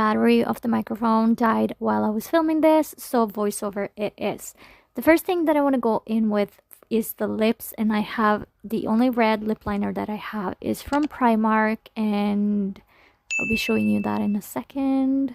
battery of the microphone died while I was filming this, so voiceover it is. The first thing that I want to go in with is the lips, and I have the only red lip liner that I have is from Primark, and I'll be showing you that in a second.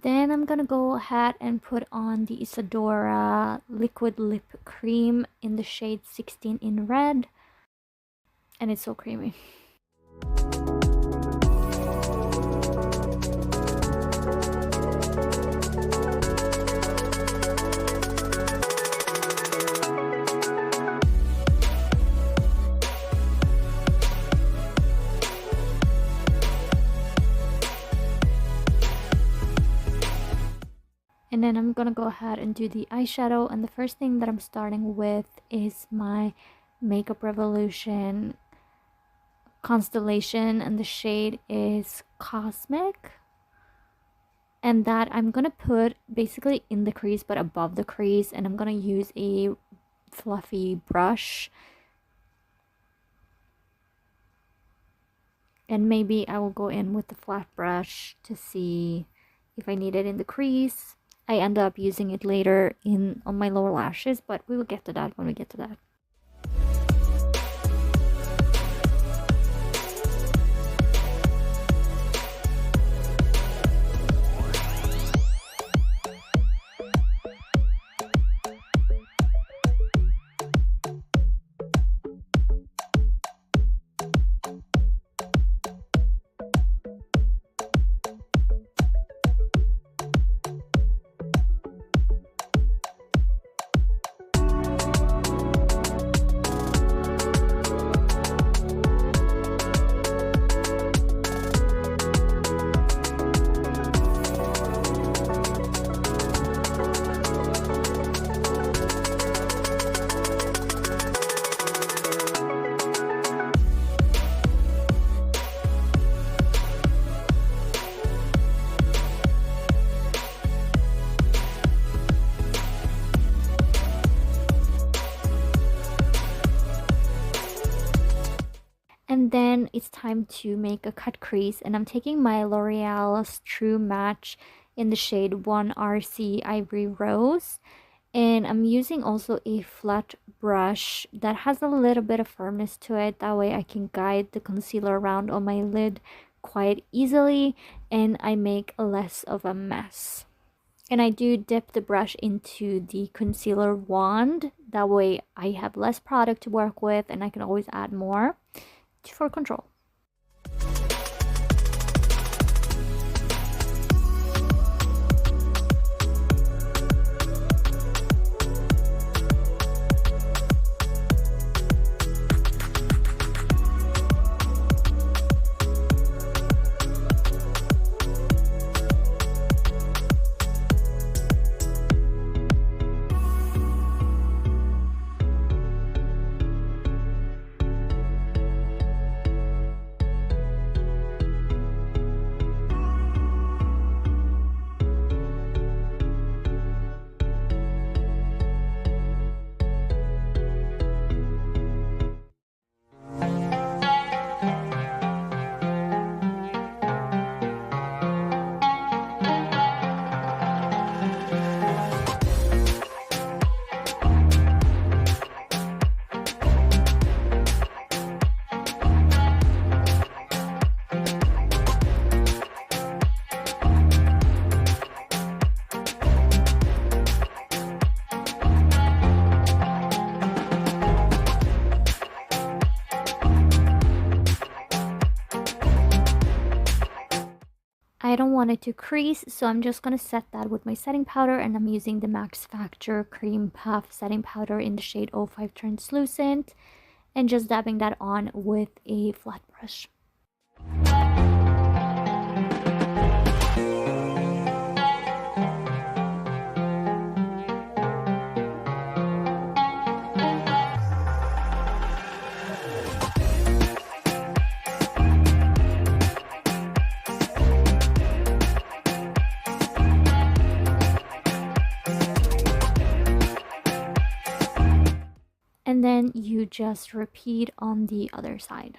Then I'm gonna go ahead and put on the Isadora Liquid Lip Cream in the shade 16 in red. And it's so creamy. And then I'm gonna go ahead and do the eyeshadow, and the first thing that I'm starting with is my Makeup Revolution Constellation, and the shade is Cosmic. And that I'm gonna put basically in the crease but above the crease, and I'm gonna use a fluffy brush. And maybe I will go in with the flat brush to see if I need it in the crease. I end up using it later on my lower lashes, but we will get to that when we get to that. And then it's time to make a cut crease, and I'm taking my L'Oreal's True Match in the shade 1RC Ivory Rose, and I'm using also a flat brush that has a little bit of firmness to it. That way I can guide the concealer around on my lid quite easily, and I make less of a mess. And I do dip the brush into the concealer wand. That way I have less product to work with, and I can always add more for control. wanted to crease, so I'm just going to set that with my setting powder, and I'm using the MaxFactor Cream Puff setting powder in the shade 05 Translucent, and just dabbing that on with a flat brush. And then you just repeat on the other side.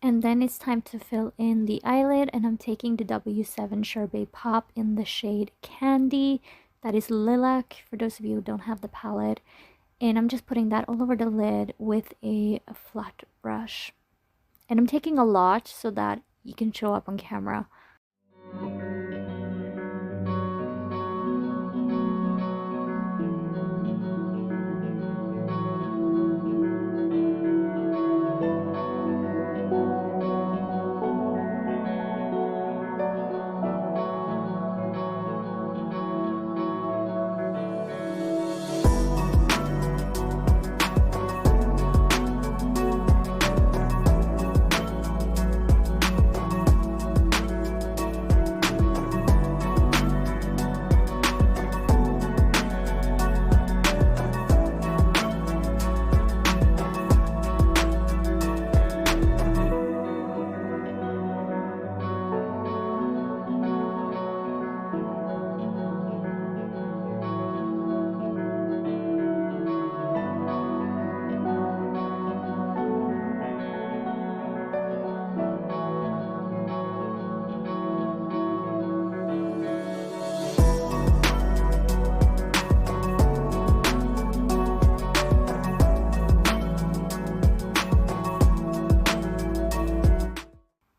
And then it's time to fill in the eyelid, and I'm taking the W7 Sherbet Pop in the shade Candy. That is lilac, for those of you who don't have the palette. And I'm just putting that all over the lid with a flat brush. And I'm taking a lot so that you can show up on camera.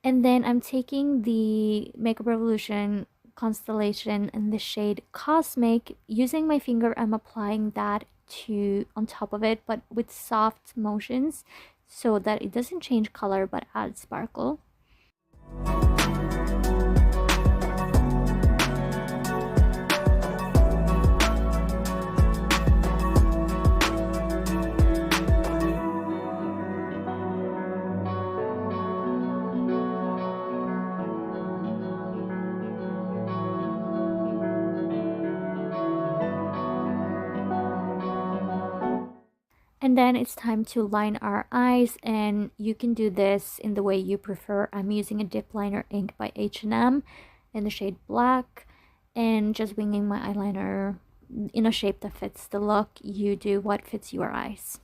And then I'm taking the Makeup Revolution Constellation in the shade Cosmic. Using my finger, I'm applying that on top of it, but with soft motions so that it doesn't change color but adds sparkle. And then it's time to line our eyes, and you can do this in the way you prefer. I'm using a Dipliner Ink by H&M in the shade Black, and just winging my eyeliner in a shape that fits the look. You do what fits your eyes.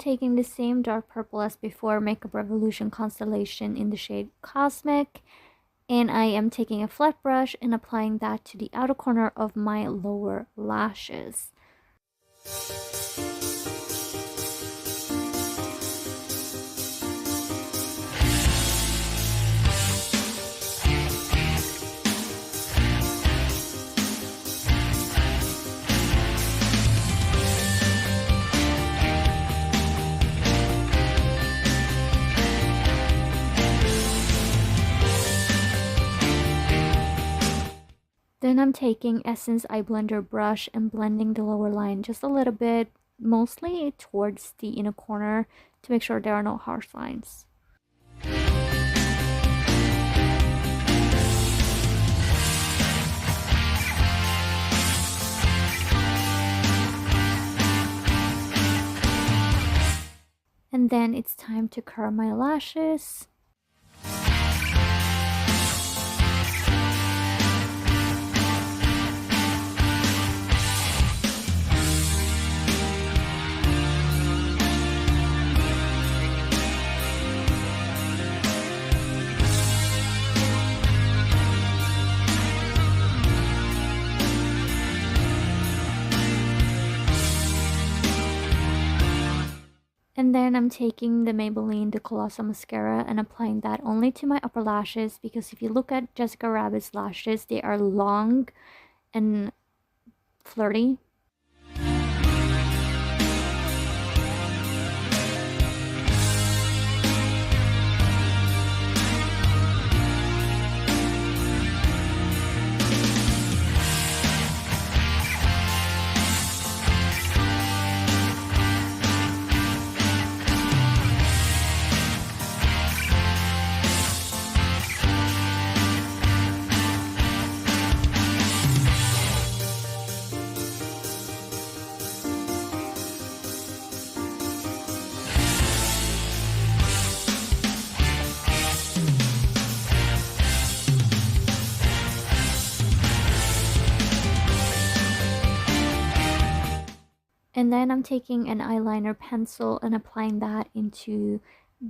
taking the same dark purple as before, Makeup Revolution Constellation in the shade Cosmic. And I am taking a flat brush and applying that to the outer corner of my lower lashes. Then I'm taking Essence Eye Blender brush and blending the lower line just a little bit, mostly towards the inner corner to make sure there are no harsh lines. And then it's time to curl my lashes. And then I'm taking the Maybelline The Colossal mascara and applying that only to my upper lashes, because if you look at Jessica Rabbit's lashes, they are long and flirty. And then I'm taking an eyeliner pencil and applying that into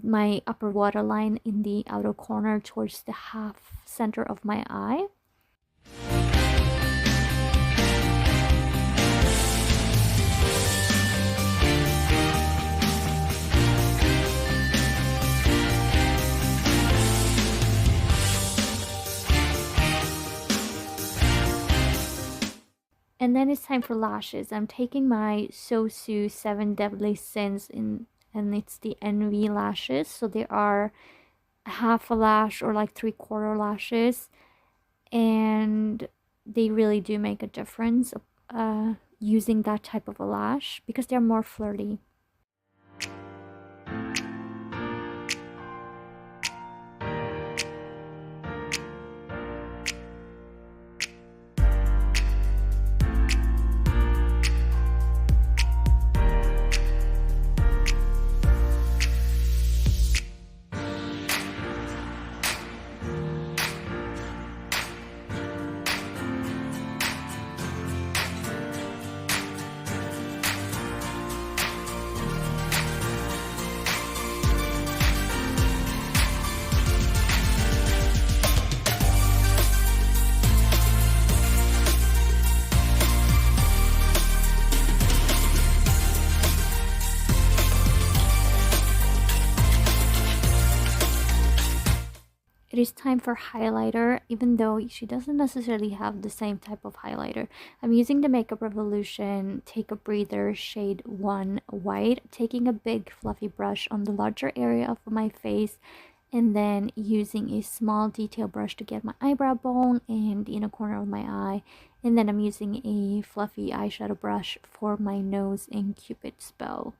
my upper waterline in the outer corner towards the half center of my eye. And then it's time for lashes. I'm taking my SoSu 7 Deadly Sins and it's the Envy lashes. So they are half a lash or like 3/4 lashes. And they really do make a difference using that type of a lash because they're more flirty. It is time for highlighter, even though she doesn't necessarily have the same type of highlighter. I'm using the Makeup Revolution Take a Breather Shade 1 White, taking a big fluffy brush on the larger area of my face, and then using a small detail brush to get my eyebrow bone and the inner corner of my eye. And then I'm using a fluffy eyeshadow brush for my nose in Cupid's bow.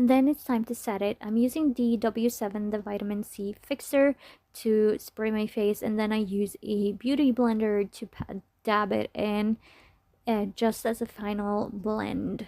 And then it's time to set it. I'm using the W7, the Vitamin C Fixer, to spray my face, and then I use a beauty blender to dab it in just as a final blend.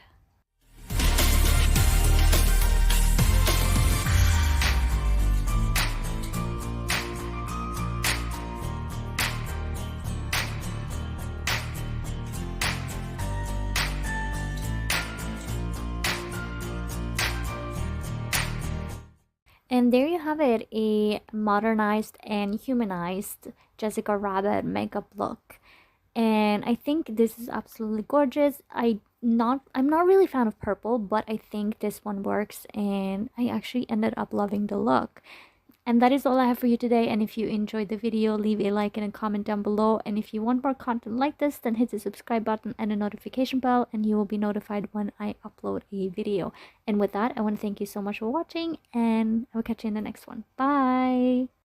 And there you have it, a modernized and humanized Jessica Rabbit makeup look. And I think this is absolutely gorgeous. I'm not really a fan of purple, but I think this one works, and I actually ended up loving the look. And that is all I have for you today. And if you enjoyed the video, leave a like and a comment down below. And if you want more content like this, then hit the subscribe button and a notification bell, and you will be notified when I upload a video. And with that, I want to thank you so much for watching, and I will catch you in the next one. Bye!